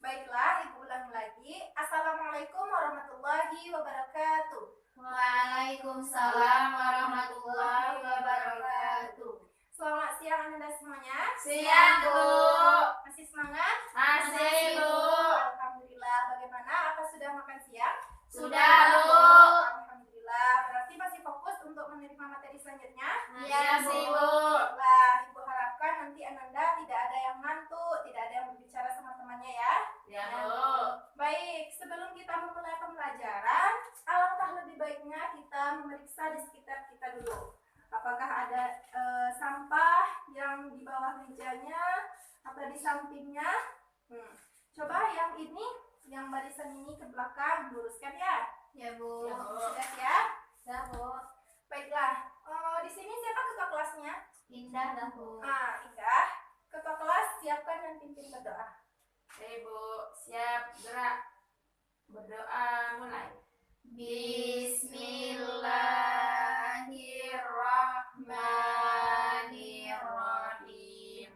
Baiklah, Ibu ulangi lagi. Assalamualaikum warahmatullahi wabarakatuh. Waalaikumsalam warahmatullahi wabarakatuh. Selamat siang Anda semuanya. Siang, Bu. Masih semangat? Masih, Bu. Alhamdulillah. Bagaimana? Apa sudah makan siang? Sudah, Bu. Alhamdulillah. Berarti masih fokus untuk menerima materi selanjutnya? Iya, sih, Bu. Baiklah, Ibu harapkan nanti Ananda tidak ada yang ngantuk, tidak ada yang berbicara sama temannya ya. Ya, Bu. Baik, sebelum kita memulai pembelajaran, alangkah lebih baiknya kita memeriksa di sekitar kita dulu. Apakah ada sampah yang di bawah mejanya atau di sampingnya? Coba yang ini, yang barisan ini ke belakang, luruskan ya. Ya, Bu. Ya, Bu. Sudah siap? Ya, Bu. Baiklah, di sini siapa ketua kelasnya? Indah dah, Bu. Indah. Ketua kelas, siapkan dan pimpin berdoa. Bu. Siap, gerak. Berdoa mulai. Bismillahirrahmanirrahim.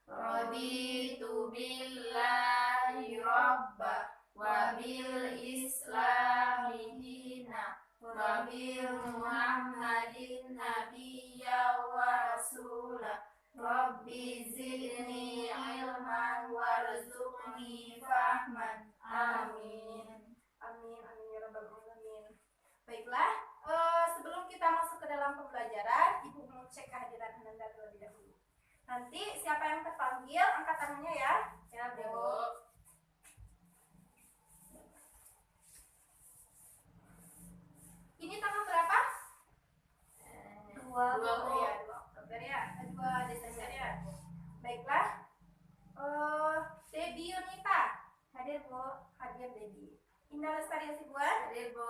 Raditu billahi rabba wa bil islami dina wa bil muhammadin nabiyya wa rasula. Rabbi zidni ilman warzuqni fahman. Amin. Amin, amin ya rabbal alamin. Baiklah, sebelum kita masuk ke dalam pembelajaran, Ibu mau cek kehadiran Ananda terlebih dahulu. Nanti siapa yang terpanggil, angkat tangannya ya. Ya, Bu. Ini tanggal berapa? Dua, Bu. Ya, 2 Oktober ya, 2 Desember ya. Baiklah, Debbie Yunita. Hadir, Bu. Hadir, Debbie. Indah Lestari Hasibuan. Hadir, Bu.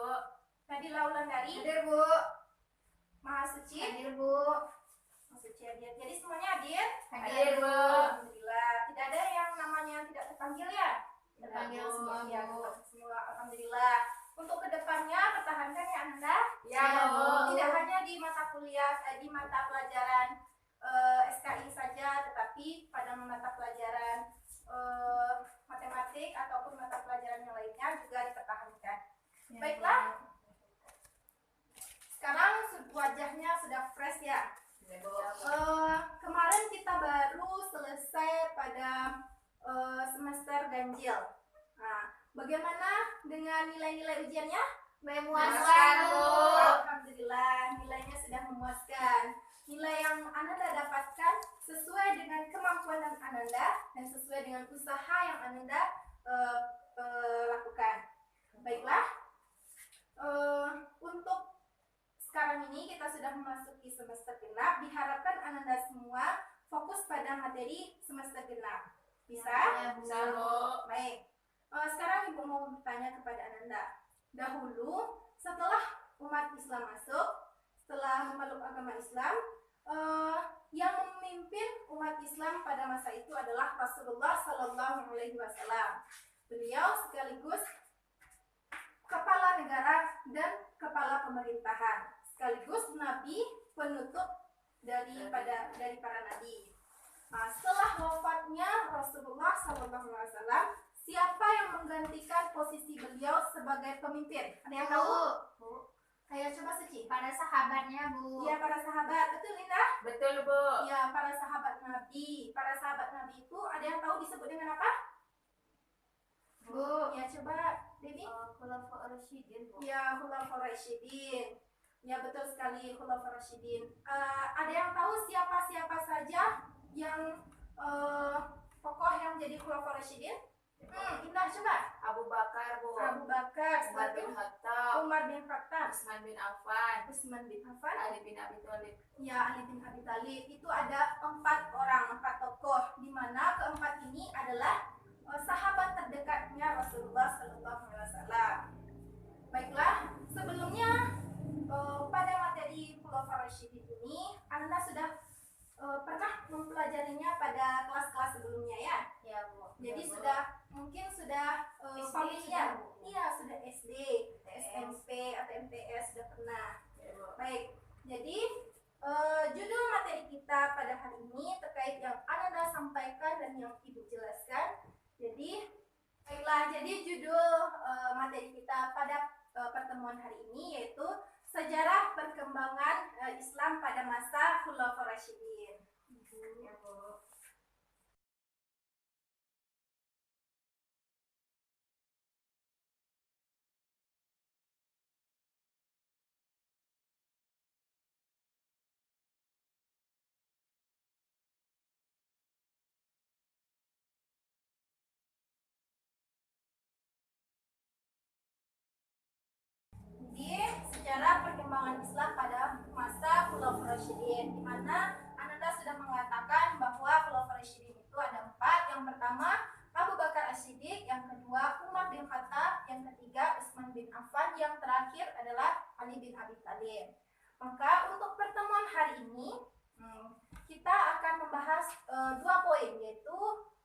Nadila Wulandari. Hadir, Bu. Mahasuci. Hadir, Bu. Mahasuci hadir. Jadi semuanya hadir? Hadir, Bu. Alhamdulillah. Tidak ada yang namanya tidak terpanggil ya? Terpanggil Bu. semua, Ya, Bu. terpanggil semua. Alhamdulillah. Untuk kedepannya pertahankan ya Anda. Ya, Bu. Tidak hanya di mata kuliah, di mata pelajaran SKI saja, tetapi pada mata pelajaran matematik ataupun mata pelajaran yang lainnya juga dipertahankan. Ya, Baiklah. Sekarang wajahnya sudah fresh ya. Ya, Bu. Kemarin kita baru selesai pada semester ganjil. Nah, bagaimana dengan nilai-nilai ujiannya? Memuaskan, Bu. Alhamdulillah, nilainya sudah memuaskan. Nilai yang Ananda dapatkan sesuai dengan kemampuan Ananda dan sesuai dengan usaha yang Ananda lakukan. Baiklah, untuk sekarang ini kita sudah memasuki semester genap. Diharapkan Ananda semua fokus pada materi semester genap. Bisa? Ya, bisa, Bu. Baik. Sekarang Ibu mau bertanya kepada Ananda. Dahulu, setelah umat Islam masuk, setelah memeluk agama Islam, yang memimpin umat Islam pada masa itu adalah Rasulullah Sallallahu Alaihi Wasallam. Beliau sekaligus kepala negara dan kepala pemerintahan, sekaligus nabi penutup dari para nabi. Nah, setelah wafatnya Rasulullah Sallallahu Alaihi Wasallam, siapa yang menggantikan posisi beliau sebagai pemimpin? Ada yang tahu? Bu. Ayo coba Suci. Para sahabatnya, Bu. Iya, para sahabat. Betul, Linda? Betul, Bu. Iya, para sahabat Nabi. Para sahabat Nabi itu ada yang tahu disebut dengan apa? Bu. Ya, coba Devi. Khulafaur Rasyidin, Bu. Ya, Khulafaur Rasyidin. Ya, betul sekali, Khulafaur Rasyidin. Ada yang tahu siapa-siapa saja yang tokoh yang jadi Khulafaur Rasyidin? Indah, coba. Abu Bakar, Bu. Abu Bakar, Umar bin Khattab, Umar bin Khattab, Utsman bin Affan, Utsman bin Affan, Ali bin Abi Thalib. ya, Ali bin Abi Thalib. Itu ada 4 orang, 4 tokoh, di mana keempat ini adalah sahabat terdekatnya Rasulullah Sallallahu Alaihi Wasallam. Baiklah, sebelumnya pada materi Khulafaur Rasyidin ini Anda sudah pernah mempelajarinya pada kelas-kelas sebelumnya ya? Ya, Bu. Jadi Ya, Bu. mungkin sudah familiar. Iya, sudah SD, SMP atau MTS sudah pernah. Ya, Bu. Baik, jadi judul materi kita pada hari ini terkait yang Anda sampaikan dan yang Ibu jelaskan. Jadi Baiklah, jadi judul materi kita pada pertemuan hari ini yaitu sejarah perkembangan Islam pada masa Khulafaur Rasyidin. Ya, Bu. Di sejarah perkembangan Islam pada masa Khulafaur Rasyidin, di mana Ananda sudah mengatakan bahwa Khulafaur Rasyidin itu ada 4. Yang pertama Abu Bakar As-Siddiq, yang kedua Umar bin Khattab, yang ketiga Utsman bin Affan, yang terakhir adalah Ali bin Abi Thalib. Maka untuk pertemuan hari ini kita akan membahas 2 poin, yaitu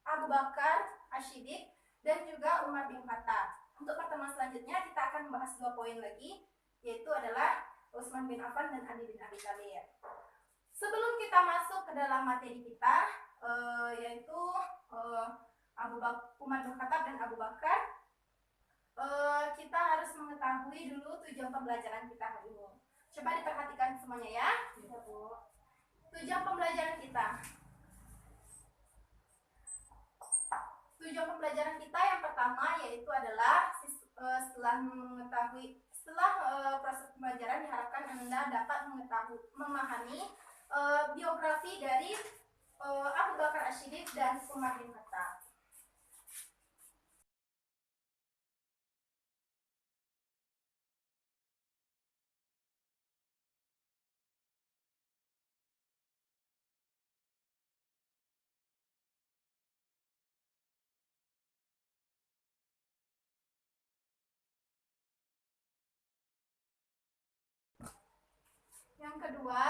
Abu Bakar As-Siddiq dan juga Umar bin Khattab. Untuk pertemuan selanjutnya kita akan membahas 2 poin lagi, yaitu adalah Utsman bin Affan dan Ali bin Abi Thalib. Sebelum kita masuk ke dalam materi kita, yaitu Umar bin Khattab dan Abu Bakar, kita harus mengetahui dulu tujuan pembelajaran kita hari ini. Coba diperhatikan semuanya ya. Ya, Bu. Tujuan pembelajaran kita. Tujuan pembelajaran kita yang pertama yaitu adalah setelah proses pembelajaran diharapkan Anda dapat memahami biografi dari Abu Bakar As-Siddiq dan Umar bin Khattab. Yang kedua,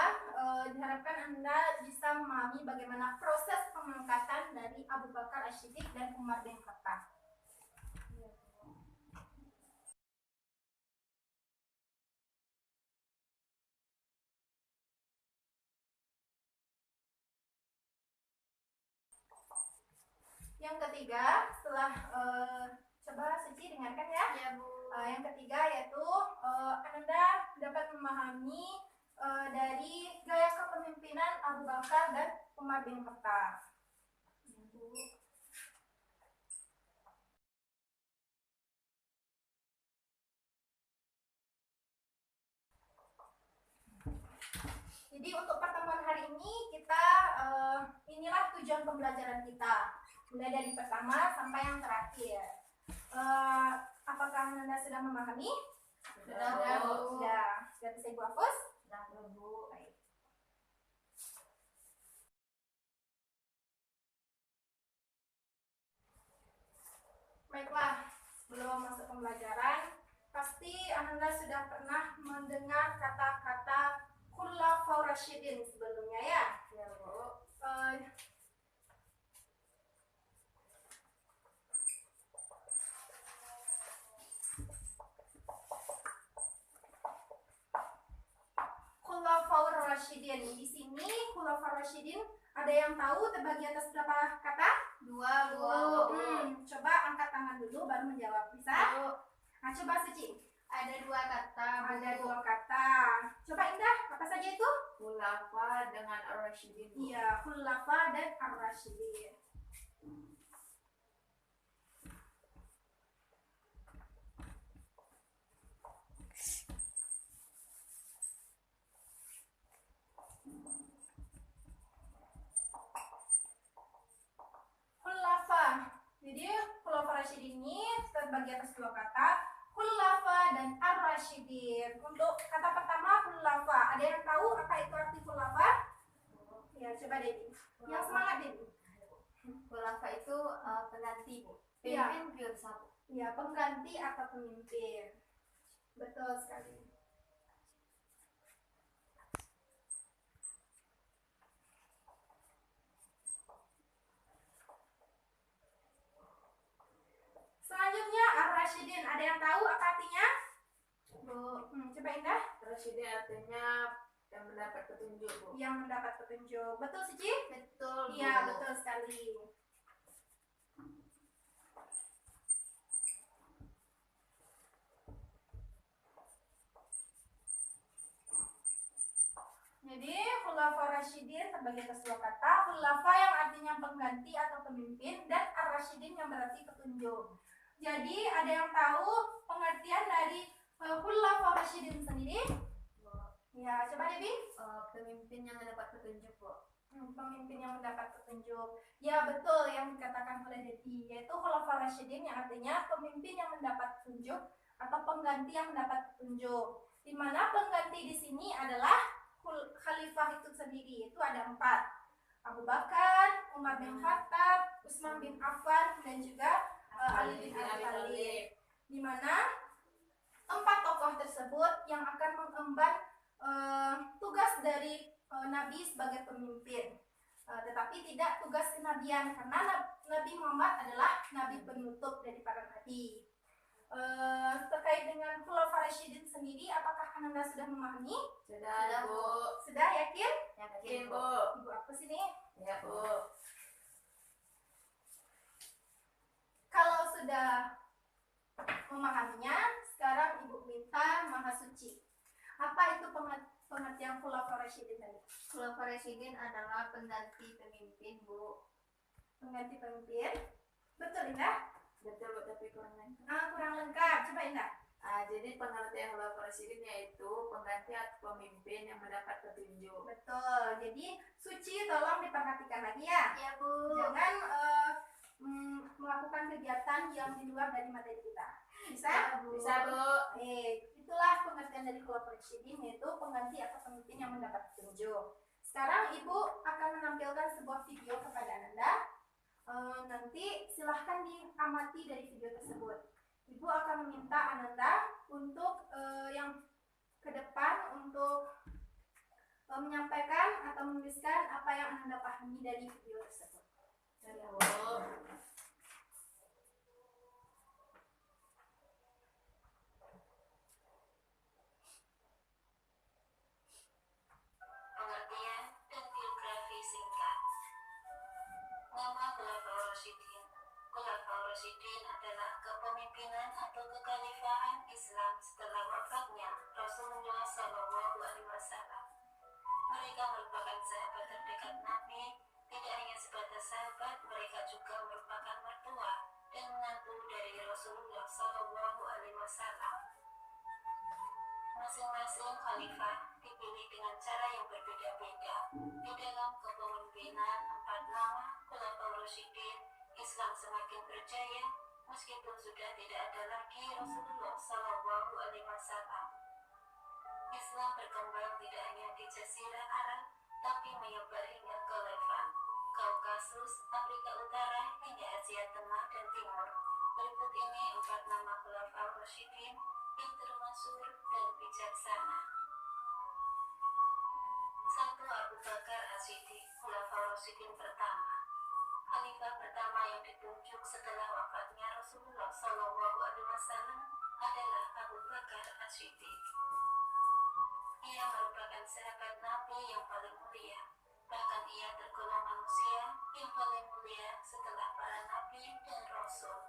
diharapkan Anda bisa memahami bagaimana proses pengangkatan dari Abu Bakar As-Siddiq dan Umar bin Khattab. Yang ketiga, setelah coba Suci dengarkan ya. Ya, Bu. Yang ketiga yaitu Anda dapat memahami dari gaya kepemimpinan Abu Bakar dan Umar bin Khattab. Ya, Bu. Jadi untuk pertemuan hari ini kita inilah tujuan pembelajaran kita, mulai dari pertama sampai yang terakhir. Apakah Anda sudah memahami? Sudah, Bu. Sudah bisa Ibu hapus? Sudah, Bu. Baik. Baiklah, sebelum masuk pembelajaran, pasti Anda sudah pernah mendengar kata-kata Khulafaur Rasyidin sebelumnya ya. Ya, Bu. Khulafaur Rasyidin. Di sini Khulafaur Rasyidin ada yang tahu terbagi atas berapa kata? 2, Bu. Coba angkat tangan dulu baru menjawab. Bisa? Nah, coba Suci. Ada 2 kata, Bu. Ada 2 kata. Coba Indah, apa saja itu? Khulafa dengan Ar-Rasyidin, Bu. Iya, Khulafa dan Ar-Rasyidin. Khulafa. Jadi Khulafaur Rasyidin ini terbagi atas 2 kata, Khulafa dan Ar-Rasyidin. Untuk kata pertama Khulafa, ada yang tahu apa itu arti Khulafa? Ya, coba Dedi. Yang semangat Dedi. Khulafa itu pengganti, Bu. Iya. Pemimpin biasa, Bu. Ya, pengganti atau pemimpin. Betul sekali. Selanjutnya Ar-Rasyidin. Ada yang tahu apa artinya? Bu. Coba Indah. Ar-Rasyidin artinya yang mendapat petunjuk, Bu. Yang mendapat petunjuk. Betul Suci? Betul, Bu. Iya, betul sekali. pengganti atau pemimpin, dan ar-rasyidin yang berarti petunjuk. Jadi ada yang tahu pengertian dari khulafaur rasyidin sendiri? Ya, coba Devi. Pemimpin yang mendapat petunjuk, Bu. Pemimpin yang mendapat petunjuk. Ya, betul yang dikatakan oleh Devi, yaitu khulafaur rasyidin yang artinya pemimpin yang mendapat petunjuk atau pengganti yang mendapat petunjuk. Di mana pengganti di sini adalah khalifah itu sendiri. Itu ada 4. Abu Bakar, Umar bin Khattab, Utsman bin Affan, dan juga Ali bin Abi Thalib. Di mana 4 tokoh tersebut yang akan mengemban tugas dari Nabi sebagai pemimpin, tetapi tidak tugas kenabian, karena Nabi Muhammad adalah Nabi penutup dari para Nabi. Terkait dengan khulafaur rasyidin sendiri, apakah Ananda sudah memahami? Sudah, Bu. Sudah, yakin? Yakin, Bu. Ibu apa sini? Ya, Bu. Kalau sudah memahaminya, sekarang Ibu minta Maha Suci. Apa itu pengertian khulafaur rasyidin tadi? Khulafaur rasyidin adalah pengganti pemimpin, Bu. Pengganti pemimpin. Betul, Indah? Betul, Bu, tapi kurang lengkap. Kurang lengkap. Coba Indah. Jadi pengertian khulafaur rasyidin yaitu pengganti atau pemimpin yang mendapat petunjuk. Betul. Jadi Suci tolong diperhatikan lagi ya. Ya, Bu. Jangan melakukan kegiatan yang di luar dari materi kita. Bisa? Ya, Bu. Bisa, Bu. Itulah pengertian dari khulafaur rasyidin, yaitu pengganti atau pemimpin yang mendapat petunjuk. Sekarang Ibu akan menampilkan sebuah video kepada Ananda. Nanti silahkan diamati dari video tersebut. Ibu akan meminta Ananda untuk yang ke depan untuk menyampaikan atau menuliskan apa yang Ananda pahami dari video tersebut. Dari awal. Pengertian dan biografi singkat. Nama Khulafaur Rasyidin. Khulafaur Rasyidin adalah kepemimpinan atau kekhalifahan Islam setelah wafatnya Rasulullah SAW. Mereka merupakan sahabat terdekat Nabi. Tidak hanya sebatas sahabat, mereka juga merupakan mertua dan menantu dari Rasulullah SAW. Masing-masing khalifah dipilih dengan cara yang berbeda-beda. Di dalam kepemimpinan 4 nama Khulafaur Rasyidin, Islam semakin berjaya meskipun sudah tidak ada lagi Rasulullah SAW. Islam berkembang tidak hanya di Jazirah Arab, tapi menyebar hingga ke Levant, Kaukasus, Afrika Utara, hingga Asia Tengah dan Timur. Berikut ini 4 nama Khulafaur Rasyidin yang termasyhur dan bijaksana. 1. Abu Bakar As-Siddiq, Khulafaur Rasyidin pertama. Khalifah pertama yang ditunjuk setelah wafatnya Rasulullah SAW adalah Abu Bakar As-Siddiq. Ia merupakan sahabat Nabi yang paling mulia. Bahkan ia tergolong manusia yang paling mulia setelah para Nabi dan Rasul.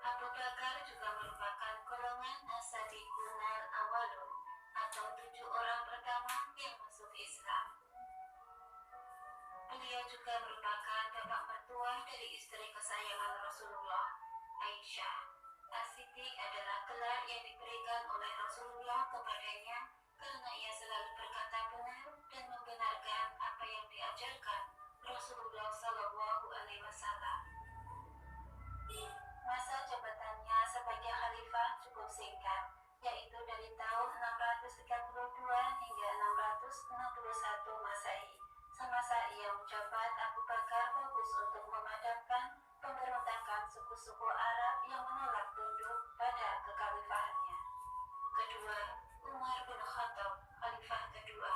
Abu Bakar juga merupakan golongan as-sadiqunal awalun atau 7 orang pertama yang masuk Islam. Beliau juga merupakan bapak mertua dari istri kesayangan Rasulullah, Aisyah. As-Siddiq adalah gelar yang diberikan oleh Rasulullah kepadanya karena ia selalu berkata benar dan membenarkan apa yang diajarkan Rasulullah SAW. Masa jabatannya sebagai khalifah cukup singkat, yaitu dari tahun 632 hingga 661 Masehi. Semasa ia menjabat, Abu Bakar fokus untuk memadamkan pemberontakan suku-suku Arab yang menolak tunduk pada kekhalifahannya. Kedua, Umar bin Khattab, khalifah kedua.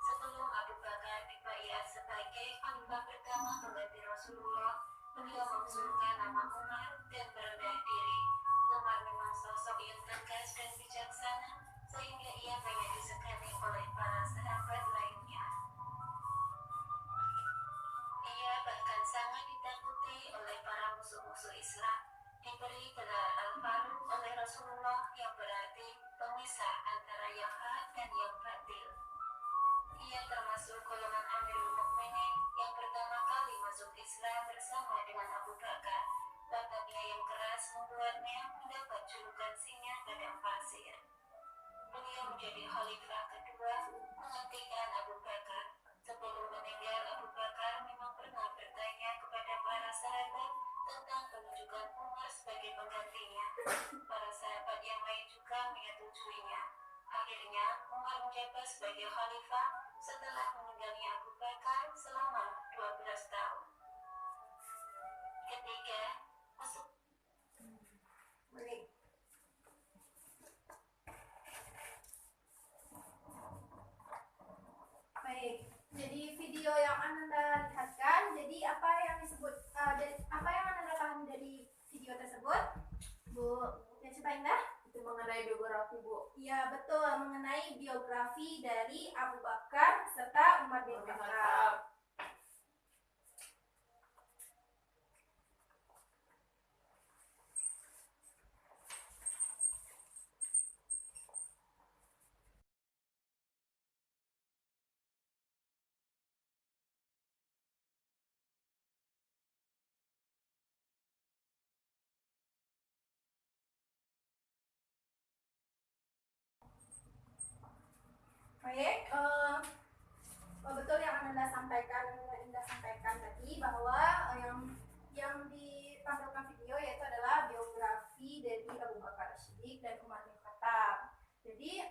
Sebelum Abu Bakar dibaiat sebagai khalifah pertama pengganti Rasulullah, beliau mengusulkan nama Umar dan merendah diri. Umar memang sosok yang tegas dan bijaksana, sehingga ia banyak disegani oleh para sahabat lainnya. Ia bahkan sangat ditakuti oleh para musuh-musuh Islam. Diberi gelar Al-Faruq oleh Rasulullah yang berarti pemisah antara yang hak dan yang batil. Ia termasuk golongan Amirul Mukminin yang pertama kali masuk Islam bersama dengan Abu Bakar. Bakatnya yang keras membuatnya mendapat julukan singa padang pasir. Beliau menjadi khalifah kedua menggantikan Abu Bakar. Sebelum meninggal Abu Bakar memang pernah bertanya kepada para sahabat tentang penunjukan Umar sebagai penggantinya. Para sahabat yang lain juga menyetujuinya. Akhirnya Umar menjabat sebagai khalifah setelah meninggalnya Abu Bakar selama 12 tahun. Ketiga, masuk. Baik. Baik. Jadi video yang Anda lihatkan, jadi apa yang disebut, apa yang Anda pahami dari video tersebut, Bu? Ya, coba Indah. Itu mengenai biografi, Bu. Ya, betul, mengenai biografi dari Abu Bakar serta Umar bin Khattab. Baik, betul yang Anda sampaikan tadi bahwa yang ditampilkan video yaitu adalah biografi dari Abu Bakar As-Siddiq dan Umar bin Khattab. Jadi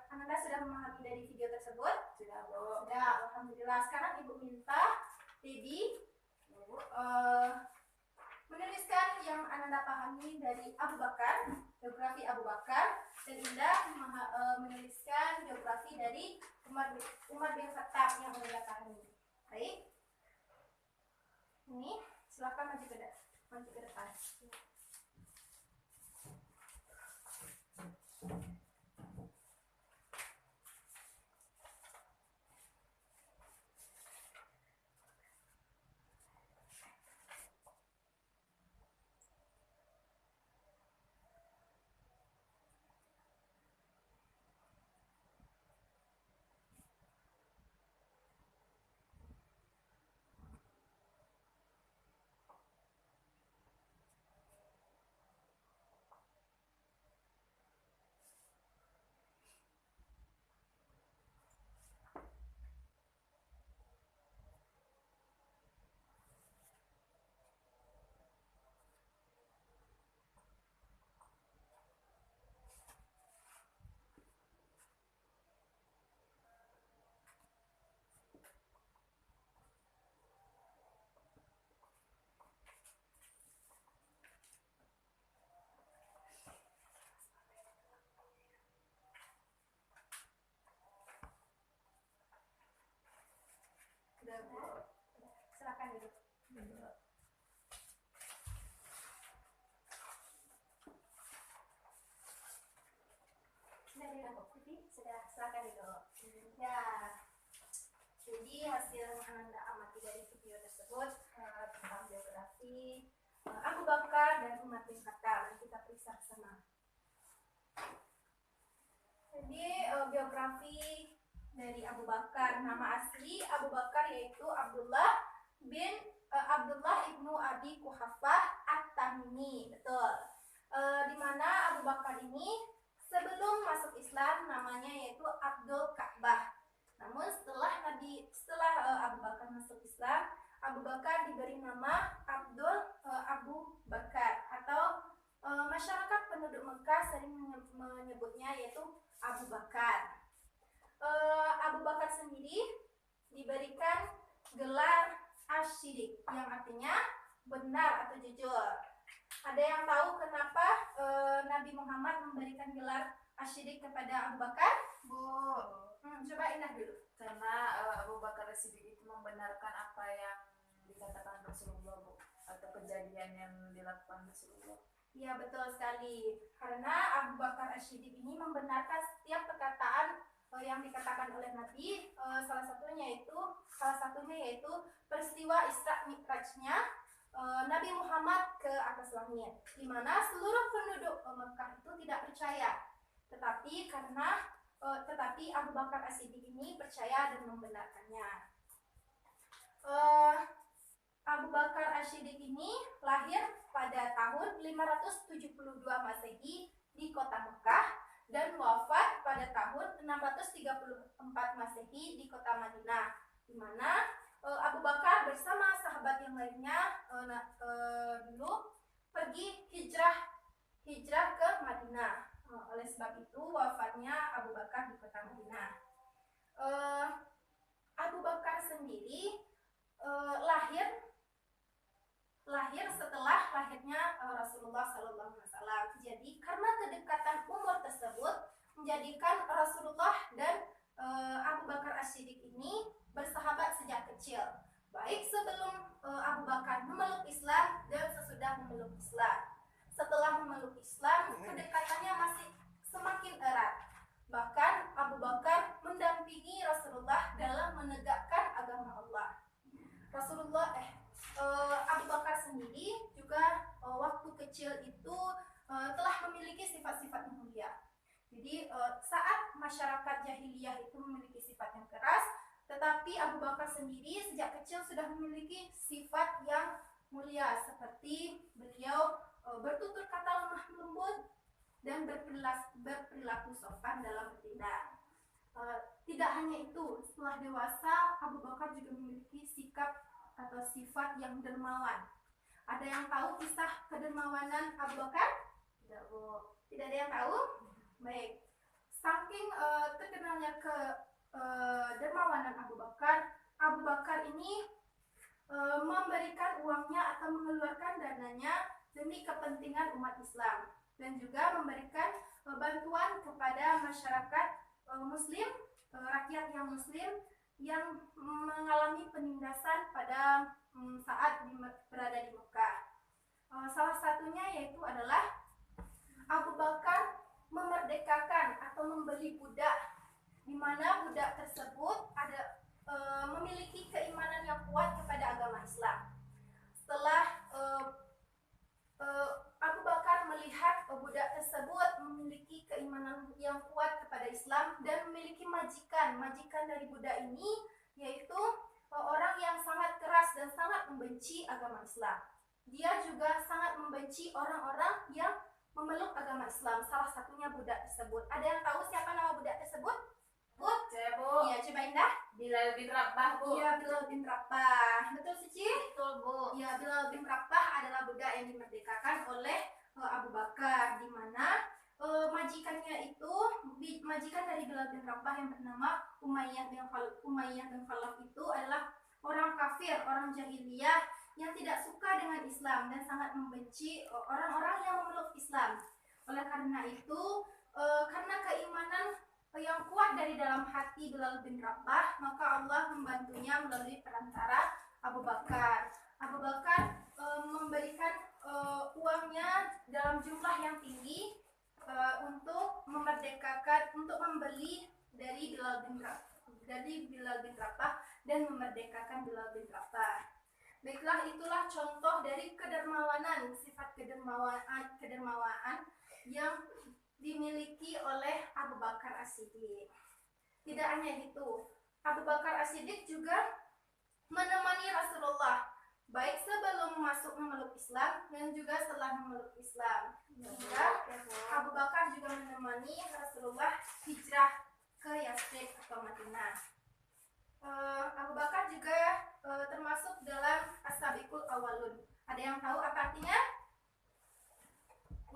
Anda sudah memahami dari video tersebut? Sudah, Bu. Sudah, alhamdulillah. Sekarang Ibu minta Dedi menuliskan yang Anda pahami dari Abu Bakar, biografi Abu Bakar, dan Indah menuliskan biografi dari Umar bin Khattab yang Anda pahami. Baik. Ini silakan maju ke depan. Sudah, Bu. Silakan duduk. Sudah, silakan duduk. Ya, jadi hasil yang Anda amati dari video tersebut tentang biografi Abu Bakar dan Umar bin Khattab. Kita periksa bersama. Jadi biografi dari Abu Bakar, nama asli Abu Bakar yaitu Abdullah ibnu Abi Quhafah At-Tamimi, betul. Di mana Abu Bakar ini sebelum masuk Islam namanya yaitu Abdul Ka'bah. Namun setelah Abu Bakar masuk Islam, Abu Bakar diberi nama Abu Bakar, atau masyarakat penduduk Mekah sering menyebutnya yaitu Abu Bakar. Abu Bakar sendiri diberikan gelar Asy-Siddiq yang artinya benar atau jujur. Ada yang tahu kenapa Nabi Muhammad memberikan gelar Asy-Siddiq kepada Abu Bakar? Bu, Coba Indah dulu. karena Abu Bakar As-Siddiq itu membenarkan apa yang dikatakan Rasulullah, Bu, atau kejadian yang dilakukan Rasulullah. Iya, betul sekali. Karena Abu Bakar Asy-Siddiq ini membenarkan setiap perkataan yang dikatakan oleh Nabi. Salah satunya yaitu peristiwa Isra Mi'rajnya Nabi Muhammad ke atas langit, di mana seluruh penduduk Mekah itu tidak percaya. Tetapi Abu Bakar As-Siddiq ini percaya dan membenarkannya. Abu Bakar Asy-Siddiq ini lahir pada tahun 572 Masehi di kota Mekah dan wafat pada tahun 634 Masehi di kota Madinah, di mana Abu Bakar bersama sahabat yang lainnya dulu pergi hijrah ke Madinah. Oleh sebab itu wafatnya Abu Bakar di kota Madinah. Abu Bakar sendiri lahir setelah lahirnya Rasulullah SAW. Jadi karena kedekatan umur tersebut menjadikan Rasulullah dan Abu Bakar Asy-Siddiq ini bersahabat sejak kecil, baik sebelum Abu Bakar memeluk Islam dan sesudah memeluk Islam. Setelah memeluk Islam, kedekatannya masih semakin erat. Bahkan Abu Bakar mendampingi Rasulullah dalam menegakkan agama Allah. Abu Bakar sendiri juga waktu kecil itu telah memiliki sifat-sifat mulia. Jadi saat masyarakat jahiliyah itu memiliki sifat yang keras, tetapi Abu Bakar sendiri sejak kecil sudah memiliki sifat yang mulia, seperti beliau bertutur kata lemah lembut dan berperilaku sopan dalam bertindak. Tidak hanya itu, setelah dewasa Abu Bakar juga memiliki sikap atau sifat yang dermawan. Ada yang tahu kisah kedermawanan Abu Bakar? Tidak, Bu. Tidak ada yang tahu? Baik. Saking terkenalnya dermawanan Abu Bakar ini memberikan uangnya atau mengeluarkan dananya demi kepentingan umat Islam, dan juga memberikan bantuan kepada masyarakat muslim, rakyat yang muslim yang mengalami penindasan pada saat berada di Mekah. Salah satunya yaitu adalah Abu Bakar memerdekakan atau membeli budak, di mana budak tersebut memiliki keimanan yang kuat kepada agama Islam. Setelah Abu Bakar melihat budak tersebut memiliki keimanan yang kuat kepada Islam dan memiliki majikan dari budak ini yaitu orang yang sangat keras dan sangat membenci agama Islam. Dia juga sangat membenci orang-orang yang memeluk agama Islam, salah satunya budak tersebut. Ada yang tahu siapa nama budak tersebut? Bu? Saya, Bu. Iya, coba Indah. Bilal bin Rabah, Bu. Iya, Bilal bin Rabah. Betul, Cici? Betul, Bu. Ya, Bilal bin Rabah adalah budak yang dimerdekakan oleh Abu Bakar, di mana majikannya itu, majikan dari Bilal bin Rabah yang bernama Umayyah bin Khalaf itu adalah orang kafir, orang jahiliyah yang tidak suka dengan Islam dan sangat membenci orang-orang yang memeluk Islam. Oleh karena itu, karena keimanan yang kuat dari dalam hati Bilal bin Rabah, maka Allah membantunya melalui perantara Abu Bakar. Abu Bakar memberikan uangnya dalam jumlah yang tinggi untuk membeli dari Bilal bin Rabah dan memerdekakan Bilal bin Rabah. Baiklah, itulah contoh dari kedermawanan, sifat kedermawaan yang dimiliki oleh Abu Bakar As-Siddiq. Tidak hanya itu, Abu Bakar As-Siddiq juga menemani Rasulullah baik sebelum masuk memeluk Islam dan juga setelah memeluk Islam. Sehingga Abu Bakar juga menemani Rasulullah hijrah ke Yathrib atau Madinah. Abu Bakar juga termasuk dalam as-sabiqul awwalun. Ada yang tahu apa artinya?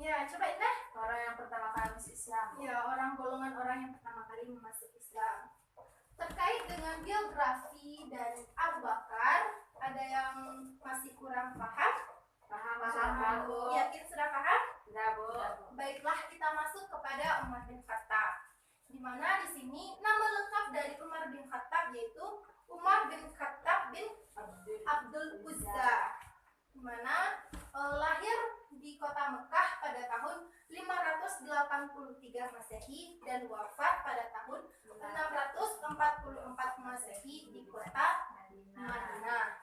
Ya, coba Indah. Orang yang pertama kali masuk Islam. Ya, golongan orang yang pertama kali masuk Islam. Terkait dengan biografi dari Abu Bakar, ada yang masih kurang paham? Paham, Bu. Yakin sudah paham? Sudah, Bu. Baiklah, kita masuk kepada Umar bin Khattab. Di mana di sini nama lengkap dari Umar bin Khattab yaitu Umar bin Khattab bin Abdul Uzza, di mana lahir di kota Mekah pada tahun 583 Masehi dan wafat pada tahun 644 Masehi di kota Madinah.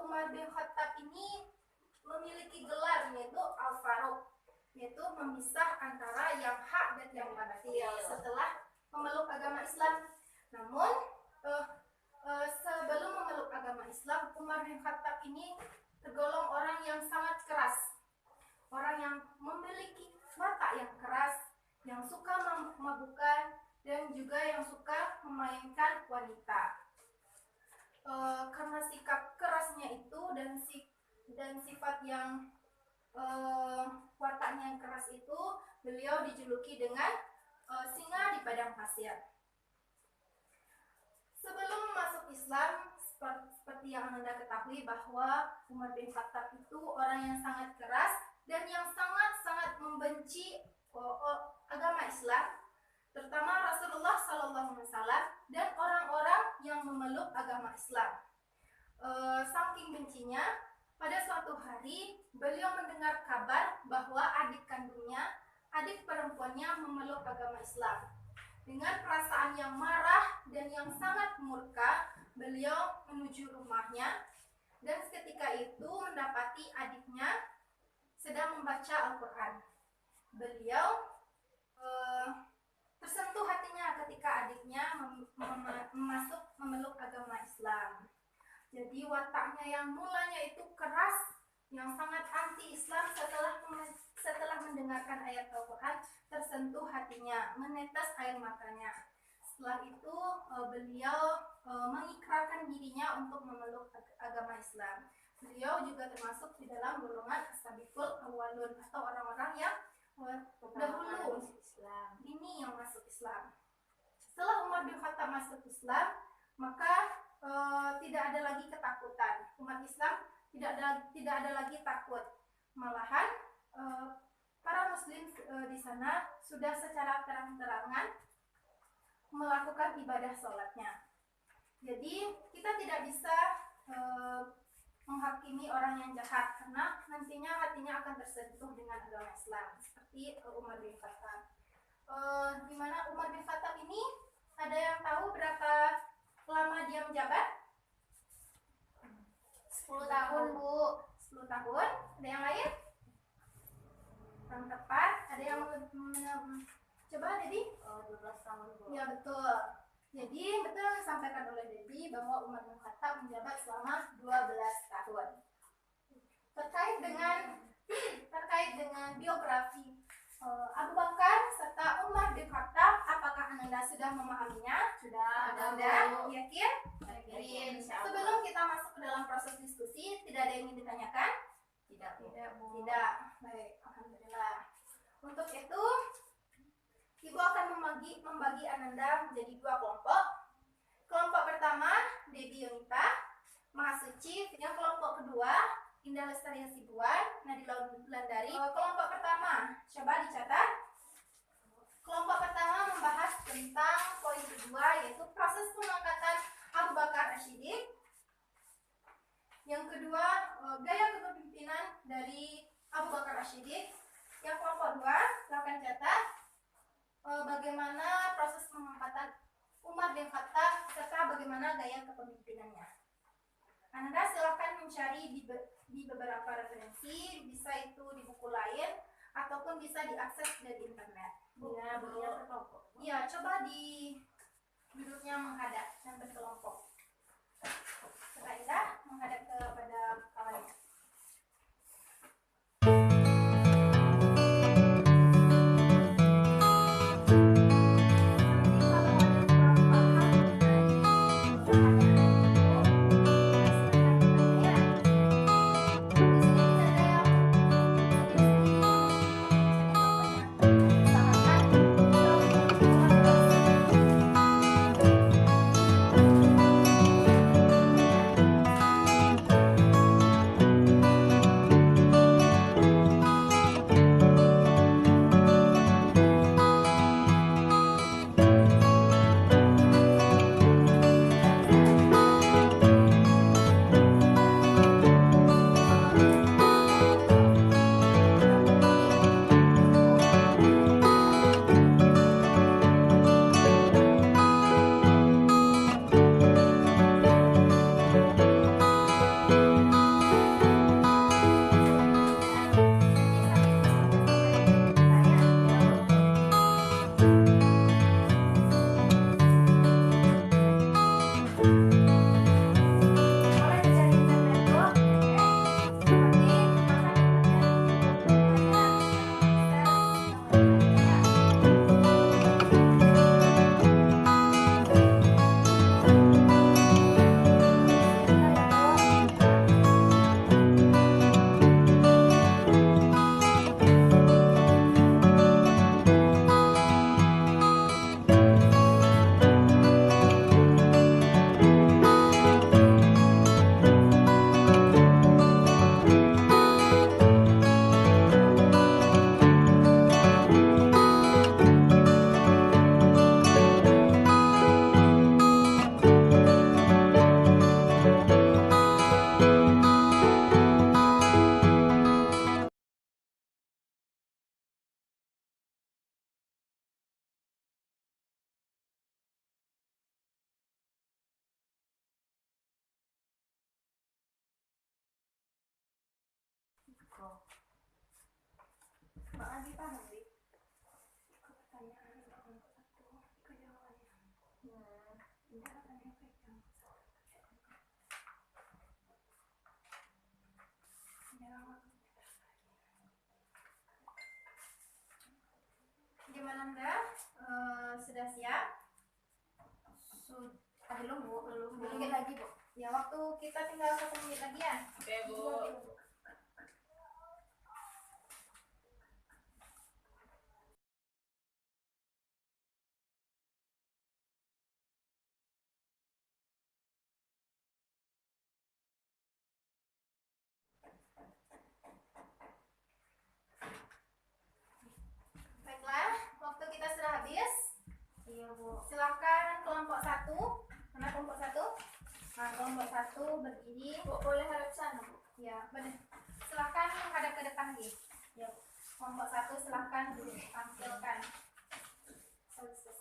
Umar bin Khattab ini memiliki gelar yaitu Al-Faruq, yaitu memisah antara yang hak dan yang batil setelah memeluk agama Islam. Namun sebelum memeluk agama agama Islam, Umar bin Khattab ini tergolong orang yang sangat keras, orang yang memiliki watak yang keras, yang suka memabukkan, dan juga yang suka memainkan wanita. Karena sikap kerasnya itu dan sifat yang wataknya yang keras itu, beliau dijuluki dengan singa di padang pasir. Sebelum masuk Islam, seperti yang Anda ketahui bahwa Umar bin Khattab itu orang yang sangat keras dan yang sangat-sangat membenci agama Islam, terutama Rasulullah SAW dan orang-orang yang memeluk agama Islam. Saking bencinya, pada suatu hari beliau mendengar kabar bahwa adik kandungnya, adik perempuannya memeluk agama Islam. Dengan perasaan yang marah dan yang sangat murka, beliau menuju rumahnya dan seketika itu mendapati adiknya sedang membaca Al-Quran. Beliau tersentuh hatinya ketika adiknya memeluk agama Islam. Jadi wataknya yang mulanya itu keras, yang sangat anti-Islam, setelah mendengarkan ayat Al-Quran tersentuh hatinya, menetes air matanya. Setelah itu beliau mengikrarkan dirinya untuk memeluk agama Islam. Beliau juga termasuk di dalam golongan as-sabiqul awwalun atau orang-orang yang dahulu ini yang masuk Islam. Setelah Umar bin Khattab masuk Islam, maka tidak ada lagi ketakutan. Umat Islam tidak ada lagi takut. Malahan para muslim di sana sudah secara terang-terangan melakukan ibadah sholatnya. Jadi kita tidak bisa menghakimi orang yang jahat karena nantinya hatinya akan tersentuh dengan agama Islam seperti Umar bin Khattab. Di mana Umar bin Khattab ini, ada yang tahu berapa lama dia menjabat? 10 tahun, Bu. 10 tahun. Ada yang lain? Yang tepat. Ada yang coba Dedi? 12 tahun, Bu. Ya betul. Jadi betul yang disampaikan oleh Dedi bahwa Umar bin Khattab menjabat selama 12 tahun. Terkait dengan biografi Abu Bakar serta Umar bin Khattab, apakah Anda sudah memahaminya? Sudah. Yakin? Yakin. Sebelum kita masuk ke dalam proses diskusi, tidak ada yang ingin ditanyakan? Tidak, Bu. Tidak. Baik, alhamdulillah. Untuk itu, Ibu akan membagi Ananda menjadi 2 kelompok. Kelompok pertama, Debbie Yunita, Mahasuci. Yang kelompok kedua, Indah Lestari Hasibuan, Nadila Wulandari. Kelompok pertama, coba dicatat. Kelompok pertama membahas tentang poin kedua, yaitu proses pengangkatan Abu Bakar As-Siddiq. Yang kedua, gaya kepemimpinan dari Abu Bakar As-Siddiq. Yang kelompok dua, silakan catat bagaimana proses pengangkatan Umar bin Khattab serta bagaimana gaya kepemimpinannya. Anda silakan mencari di beberapa referensi, bisa itu di buku lain ataupun bisa diakses dari internet. Ya, Bu. Iya, coba duduknya menghadap dan berkelompok. Setelah Indah menghadap kepada kawannya. Abi paham, Bi? Pertanyaan kelompok 1 ke jawabannya. Tidak akan efek yang gimana Anda? Sudah siap? Belum Bu, belum dikit lagi Bu. Ya waktu kita tinggal 1 menit lagi ya. Oke, Bu. Baiklah, waktu kita sudah habis. Iya Bu. Silahkan kelompok 1. Mana kelompok 1? Nah, kelompok 1 berdiri. Bu boleh hadap sana Bu. Ya, benar. Silahkan menghadap ke depan lagi. Ya, kelompok 1 silahkan tampilkan.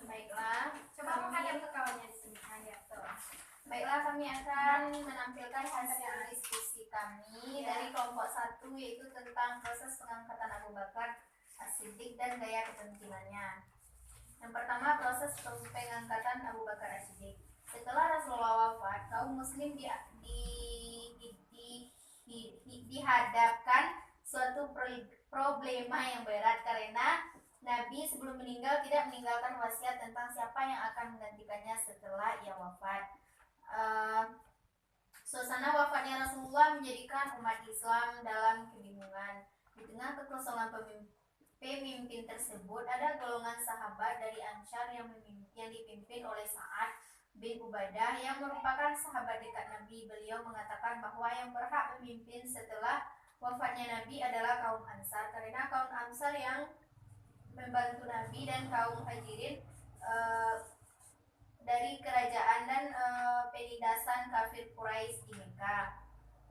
Baiklah, coba menghadap ke kawannya di sini. Nah, ya, tuh. Baiklah, kami akan menampilkan hasil diskusi kami dari kelompok 1, yaitu tentang proses pengangkatan Abu Bakar As-Siddiq dan gaya kepemimpinannya. Yang pertama, proses pengangkatan Abu Bakar As-Siddiq. Setelah Rasulullah wafat, kaum muslim dihadapkan suatu problema yang berat karena Nabi sebelum meninggal tidak meninggalkan wasiat tentang siapa yang akan menggantikannya setelah ia wafat. Suasana wafatnya Rasulullah menjadikan umat Islam dalam kebingungan. Di tengah kekosongan pemimpin tersebut, ada golongan sahabat dari Ansar yang dipimpin oleh Sa'ad bin Ubadah yang merupakan sahabat dekat Nabi. Beliau mengatakan bahwa yang berhak memimpin setelah wafatnya Nabi adalah kaum Ansar, karena kaum Ansar yang membantu Nabi dan kaum Muhajirin dari kerajaan dan penindasan kafir Quraisy di Mekah.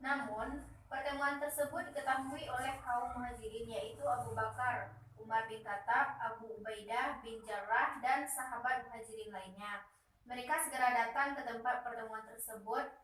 Namun, pertemuan tersebut diketahui oleh kaum Muhajirin, yaitu Abu Bakar, Umar bin Khattab, Abu Ubaidah bin Jarrah, dan sahabat Muhajirin lainnya. Mereka segera datang ke tempat pertemuan tersebut.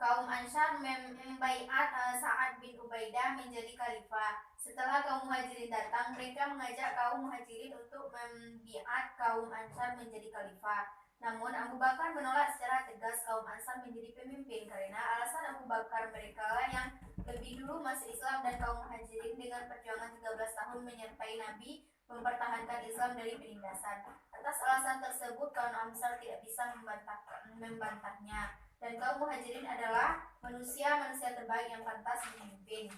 Kaum Ansar membaiat Sa'ad bin Ubaidah menjadi khalifah. Setelah kaum Muhajirin datang, mereka mengajak kaum Muhajirin untuk membiat kaum Ansar menjadi khalifah. Namun Abu Bakar menolak secara tegas kaum Ansar menjadi pemimpin karena alasan Abu Bakar mereka lah yang lebih dulu masuk Islam, dan kaum Muhajirin dengan perjuangan 13 tahun menyertai Nabi mempertahankan Islam dari penindasan. Atas alasan tersebut kaum Ansar tidak bisa membantahnya, dan kaum Muhajirin adalah manusia-manusia terbaik yang pantas memimpin.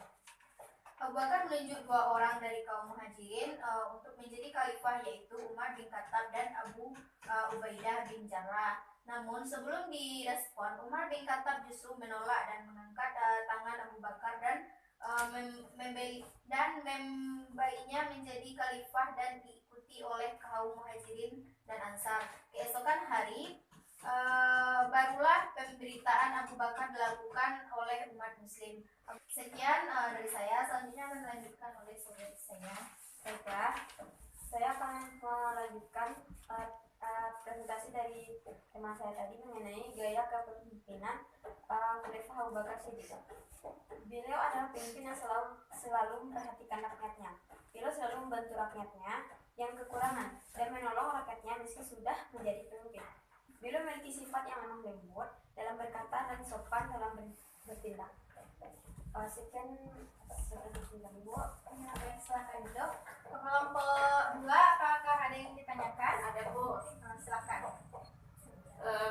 Abu Bakar menunjuk 2 orang dari kaum Muhajirin untuk menjadi khalifah, yaitu Umar bin Khattab dan Abu Ubaidah bin Jarrah. Namun sebelum direspon, Umar bin Khattab justru menolak dan mengangkat tangan Abu Bakar dan membainya menjadi khalifah dan diikuti oleh kaum Muhajirin dan Ansar. Keesokan hari barulah pemberitaan Abu Bakar dilakukan oleh umat muslim. Sekian dari saya, selanjutnya akan dilanjutkan oleh saudara saya. Baiklah, saya akan melanjutkan presentasi dari tema saya tadi mengenai gaya kepemimpinan Khalifah Abu Bakar Siddiq. Beliau adalah pemimpin yang selalu memperhatikan rakyatnya. Beliau selalu membantu rakyatnya yang kekurangan dan menolong rakyatnya meski sudah menjadi pemimpin. Beliau memiliki sifat yang lemah lembut dalam berkata dan sopan dalam bertindak. Sekian dari Bu. Baik, silakan duduk. Kelompok 2, apakah ada yang ditanyakan? Ada, Bu. Silakan.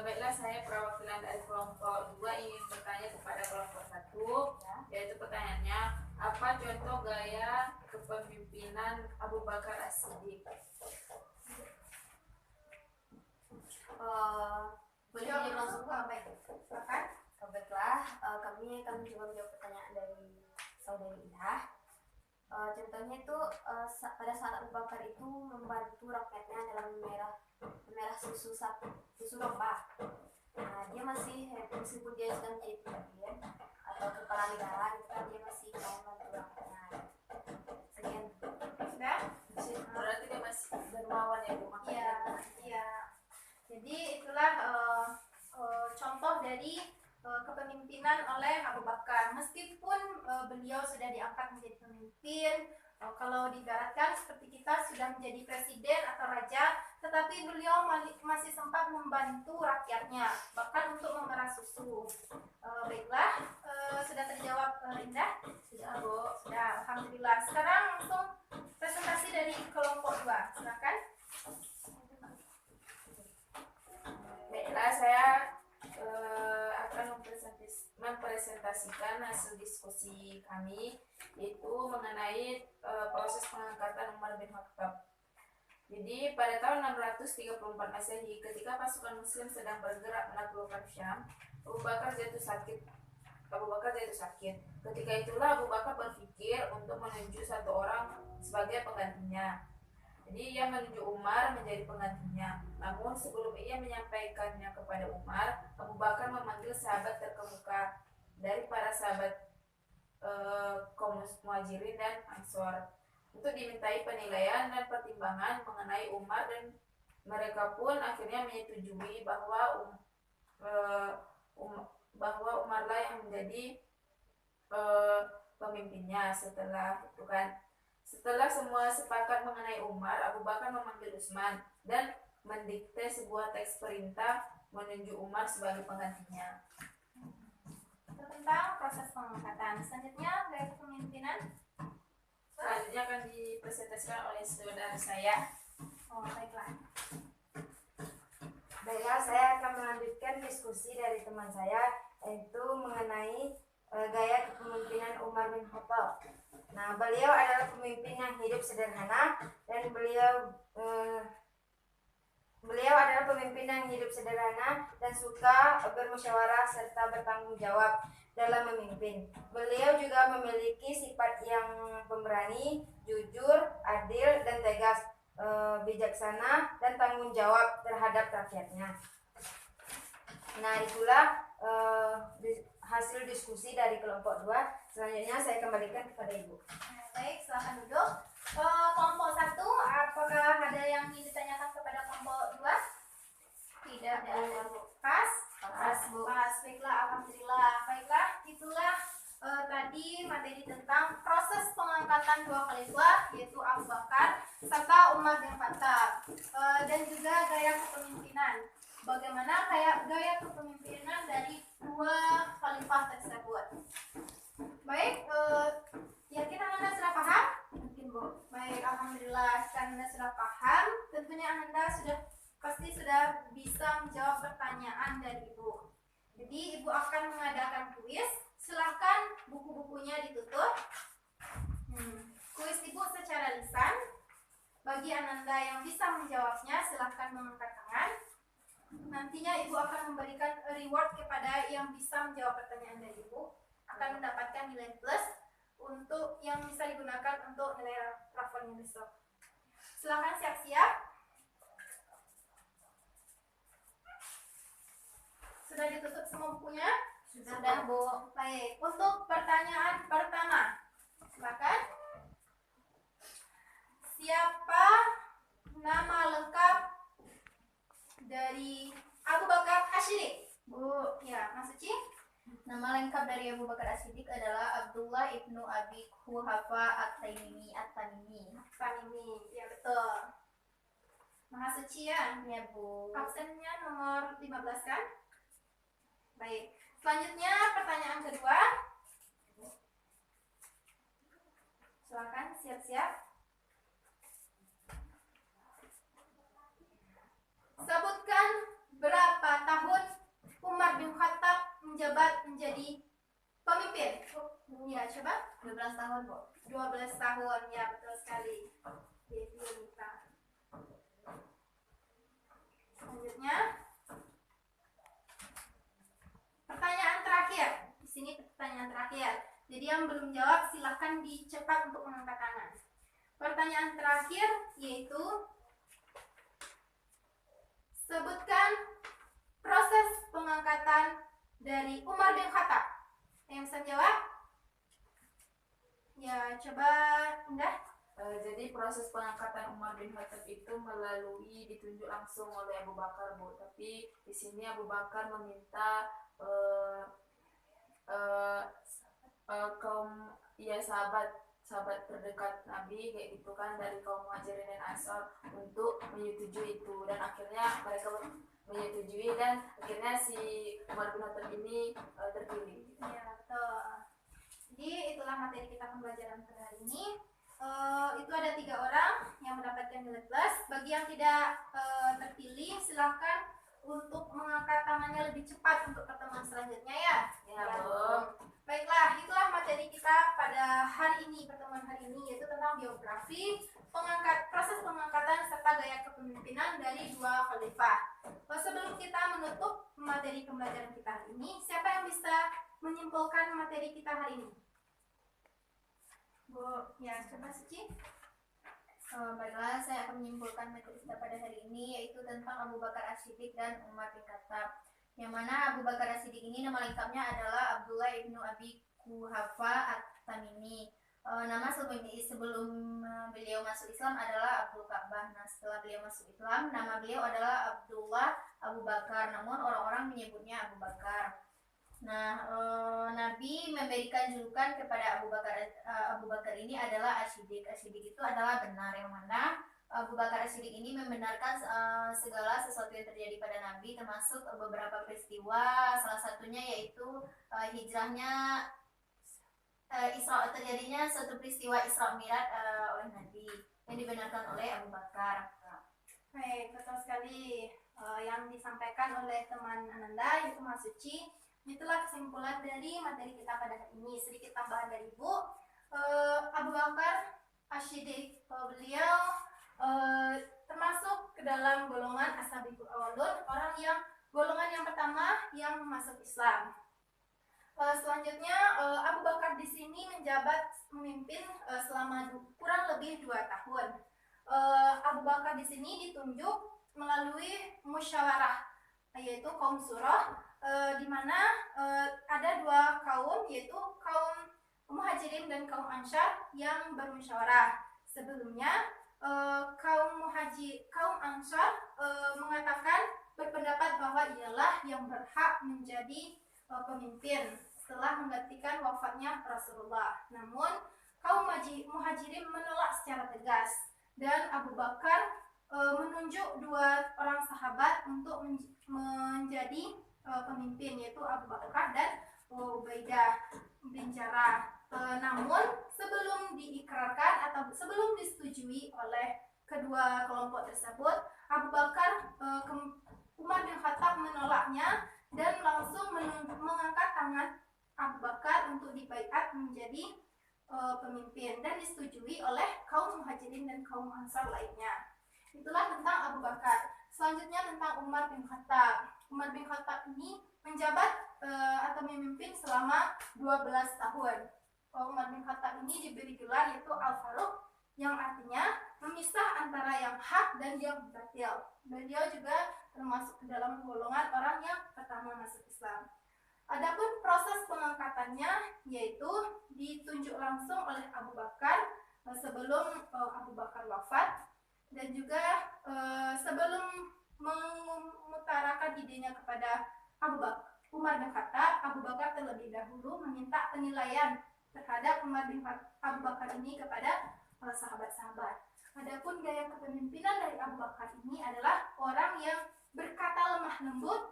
Baiklah, saya perwakilan dari kelompok 2 ingin bertanya kepada kelompok 1, yaitu pertanyaannya, apa contoh gaya kepemimpinan Abu Bakar As-Siddiq? Boleh dijawab langsung Bu? Baik, silakan. Baiklah, kami akan mencoba menjawab pertanyaan dari saudari Ida. Contohnya itu pada saat Abu Bakar itu membantu rakyatnya dalam memerah susu domba. Nah, dia masih meskipun dia sudah menjadi pemimpin atau kepala negara, dia masih mau membantu rakyatnya. Sekian. Sudah? Berarti dia masih dermawan ya, Bu? Iya, iya. Jadi itulah contoh dari kepemimpinan oleh Abu Bakar. Meskipun beliau sudah diangkat menjadi pemimpin, kalau diibaratkan seperti kita sudah menjadi presiden atau raja, tetapi beliau masih sempat membantu rakyatnya, bahkan untuk memerah susu. Baiklah, sudah terjawab Indah? Sudah, Bu. Sudah, alhamdulillah. Sekarang langsung presentasi dari kelompok 2. Silakan. Baiklah, saya akan mempresentasikan hasil diskusi kami, yaitu mengenai proses pengangkatan Umar bin Khattab. Jadi pada tahun 634 Masehi, ketika pasukan Muslim sedang bergerak menaklukkan Syam, Abu Bakar jatuh sakit. Ketika itulah Abu Bakar berpikir untuk menunjuk satu orang sebagai penggantinya. Jadi ia menunjuk Umar menjadi penggantinya. Namun sebelum ia menyampaikannya kepada Umar, Abu Bakar memanggil sahabat terkemuka dari para sahabat kaum Muhajirin dan Ansor untuk dimintai penilaian dan pertimbangan mengenai Umar, dan mereka pun akhirnya menyetujui bahwa Umarlah yang menjadi pemimpinnya. Setelah semua sepakat mengenai Umar, Abu Bakar memanggil Utsman dan mendikte sebuah teks perintah menunjuk Umar sebagai penggantinya. Tentang proses pengangkatan. Selanjutnya gaya kepemimpinan. Selanjutnya akan dipresentasikan oleh saudara saya. Baiklah. Baiklah, saya akan melanjutkan diskusi dari teman saya, yaitu mengenai gaya kepemimpinan Umar bin Khattab. Nah, beliau adalah pemimpin yang hidup sederhana, dan beliau adalah pemimpin yang hidup sederhana dan suka bermusyawarah serta bertanggung jawab dalam memimpin. Beliau juga memiliki sifat yang pemberani, jujur, adil, dan tegas, bijaksana, dan tanggung jawab terhadap rakyatnya. Nah, itulah hasil diskusi dari kelompok 2. Selanjutnya saya kembalikan kepada Ibu. Baik, silakan duduk. Kelompok 1, apakah ada yang ingin ditanyakan kepada kelompok 2? Tidak ada. Pas? Bu. Baiklah, alhamdulillah. Baiklah, itulah tadi materi tentang proses pengangkatan 2 khalifah, yaitu Abu Bakar serta Umar bin Khattab, dan juga gaya kepemimpinan. Bagaimana gaya kepemimpinan dari 2 khalifah tersebut. Baik, yakin Anda sudah paham? Mungkin, Bu. Baik, alhamdulillah. Karena Anda sudah paham, tentunya Anda pasti sudah bisa menjawab pertanyaan dari Ibu. Jadi Ibu akan mengadakan kuis. Silahkan buku-bukunya ditutup. Kuis Ibu secara lisan. Bagi Anda yang bisa menjawabnya, silahkan mengangkat tangan. Nantinya Ibu akan memberikan reward kepada yang bisa menjawab pertanyaan dari Ibu. Akan mendapatkan nilai plus untuk yang bisa digunakan untuk nilai raportnya besok. Silahkan siap-siap. Sudah ditutup semua bukunya? Sudah, Bu. Baik, untuk pertanyaan pertama, silakan. Siapa nama lengkap dari Abu Bakar As-Siddiq? Bu, ya, Mas Suci? Nama lengkap dari Abu Bakar As-Siddiq adalah Abdullah ibnu Abi Quhafa At-Taimimi. Ya betul. Maha Suci ya? Ya, Bu. Absennya nomor 15 kan? Baik. Selanjutnya pertanyaan kedua. Silakan siap-siap. Sebutkan berapa tahun Umar bin Khattab menjabat menjadi pemimpin? Ya, coba. 12 tahun, Bu. 12 tahun, ya betul sekali. Selanjutnya, pertanyaan terakhir. Di sini pertanyaan terakhir. Jadi yang belum jawab silahkan dicepat untuk mengangkat tangan. Pertanyaan terakhir yaitu sebutkan proses pengangkatan dari Umar bin Khattab. Yang bisa jawab? Ya, coba Indah. Jadi proses pengangkatan Umar bin Khattab itu melalui ditunjuk langsung oleh Abu Bakar, Bu. Tapi di sini Abu Bakar meminta kayak sahabat terdekat Nabi kayak gitu kan, dari kaum Muhajirin dan Ansor untuk menyetujui itu, dan akhirnya mereka menyetujui dan akhirnya si Umar bin Khattab ini terpilih. Iya, betul. Jadi itulah materi kita pembelajaran pada hari ini. Itu ada 3 orang yang mendapatkan nilai plus. Bagi yang tidak terpilih, silahkan untuk mengangkat tangannya lebih cepat untuk pertemuan selanjutnya ya. Ya, Bu. Baiklah, itulah materi kita pada hari ini, pertemuan hari ini, yaitu tentang biografi, proses pengangkatan serta gaya kepemimpinan dari 2 khalifah. Sebelum kita menutup materi pembelajaran kita hari ini, siapa yang bisa menyimpulkan materi kita hari ini? Bu, ya, coba Suci. Baiklah, saya akan menyimpulkan materi kita pada hari ini, yaitu tentang Abu Bakar As-Siddiq dan Umar bin Khattab. Yang mana Abu Bakar As-Siddiq ini nama lengkapnya adalah Abdullah ibnu Abi Quhafa At-Tamimi. Nama sebelum beliau masuk Islam adalah Abdul Ka'bah. Nah, setelah beliau masuk Islam, nama beliau adalah Abdullah Abu Bakar, namun orang-orang menyebutnya Abu Bakar. Nah, Nabi memberikan julukan kepada Abu Bakar ini adalah As-Siddiq. As-Siddiq itu adalah benar, yang mana Abu Bakar As-Siddiq ini membenarkan segala sesuatu yang terjadi pada Nabi, termasuk beberapa peristiwa, salah satunya yaitu hijrahnya, terjadinya suatu peristiwa Isra Mi'raj oleh Nabi yang dibenarkan oleh Abu Bakar. Baik, betul sekali yang disampaikan oleh teman Ananda, yaitu Mas Suci. Itulah kesimpulan dari materi kita pada hari ini. Sedikit tambahan dari Ibu. Abu Bakar As-Siddiq, beliau termasuk ke dalam golongan as-sabiqul awwalun, golongan yang pertama yang masuk Islam. Selanjutnya Abu Bakar di sini menjabat memimpin selama kurang lebih 2 tahun. Abu Bakar di sini ditunjuk melalui musyawarah, yaitu kaum surah, di mana ada 2 kaum, yaitu kaum Muhajirin dan kaum Ansar yang bermusyawarah. Sebelumnya kaum Ansar berpendapat bahwa ialah yang berhak menjadi pemimpin setelah menggantikan wafatnya Rasulullah. Namun kaum Muhajirin menolak secara tegas, dan Abu Bakar menunjuk 2 orang sahabat untuk menjadi pemimpin, yaitu Abu Bakar dan Ubaidah bin Jarrah. Namun sebelum diikrarkan atau sebelum disetujui oleh kedua kelompok tersebut, Abu Bakar, Umar bin Khattab menolaknya dan langsung mengangkat tangan Abu Bakar untuk dibaiat menjadi pemimpin, dan disetujui oleh kaum Muhajirin dan kaum Ansar lainnya. Itulah tentang Abu Bakar. Selanjutnya tentang Umar bin Khattab. Umar bin Khattab ini menjabat atau memimpin selama 12 tahun. Umar bin Khattab ini diberi gelar yaitu Al-Faruq, yang artinya memisah antara yang hak dan yang batil. Beliau juga termasuk ke dalam golongan orang yang pertama masuk Islam. Adapun proses pengangkatannya yaitu ditunjuk langsung oleh Abu Bakar sebelum Abu Bakar wafat, dan juga sebelum mengutarakan idenya kepada Umar bin Khattab, Abu Bakar terlebih dahulu meminta penilaian terhadap Abu Bakar ini kepada sahabat-sahabat. Adapun gaya kepemimpinan dari Abu Bakar ini adalah orang yang berkata lemah lembut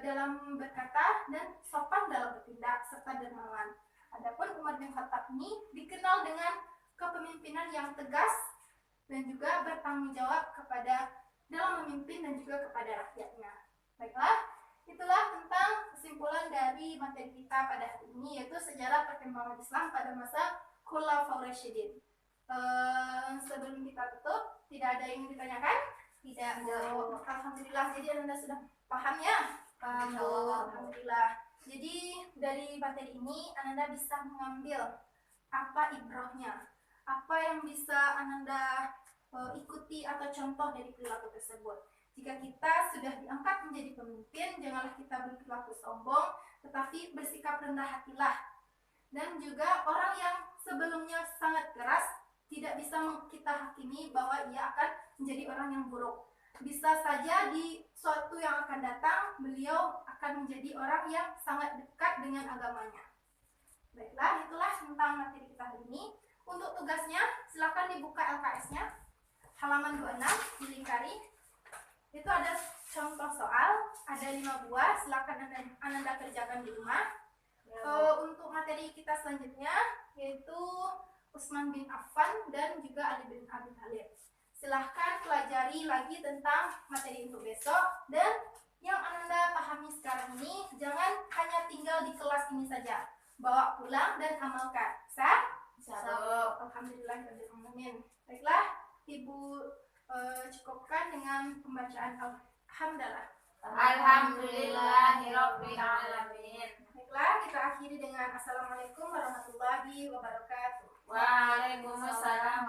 dalam berkata dan sopan dalam bertindak serta dermawan. Adapun Umar bin Khattab ini dikenal dengan kepemimpinan yang tegas dan juga bertanggung jawab dalam memimpin dan juga kepada rakyatnya. Baiklah, itulah tentang kesimpulan dari materi kita pada hari ini, yaitu sejarah perkembangan Islam pada masa Khulafaur Rasyidin. Sebelum kita tutup, tidak ada yang ingin ditanyakan? Tidak, Bu. Alhamdulillah, jadi Anda sudah paham ya? Paham, Bu. Alhamdulillah. Jadi dari materi ini Anda bisa mengambil apa ibrahnya, apa yang bisa Anda ikuti atau contoh dari perilaku tersebut. Jika kita sudah diangkat menjadi pemimpin, janganlah kita berperilaku sombong, tetapi bersikap rendah hatilah. Dan juga orang yang sebelumnya sangat keras, tidak bisa kita hakimi bahwa ia akan menjadi orang yang buruk. Bisa saja di suatu yang akan datang, beliau akan menjadi orang yang sangat dekat dengan agamanya. Baiklah, itulah tentang materi kita hari ini. Untuk tugasnya, silakan dibuka LKS-nya, halaman 26, dilingkari. Itu ada contoh soal, ada 5 buah, silakan Ananda kerjakan di rumah. Untuk materi kita selanjutnya, yaitu Utsman bin Affan dan juga Ali bin Abi Thalib. Silahkan pelajari lagi tentang materi untuk besok, dan yang Ananda pahami sekarang ini jangan hanya tinggal di kelas ini saja, bawa pulang dan amalkan. Alhamdulillahirrahmanirrahim. Baiklah, Ibu cukupkan dengan pembacaan Alhamdulillah. Alhamdulillahirabbil alamin. Baiklah, kita akhiri dengan Assalamualaikum warahmatullahi wabarakatuh. Waalaikumsalam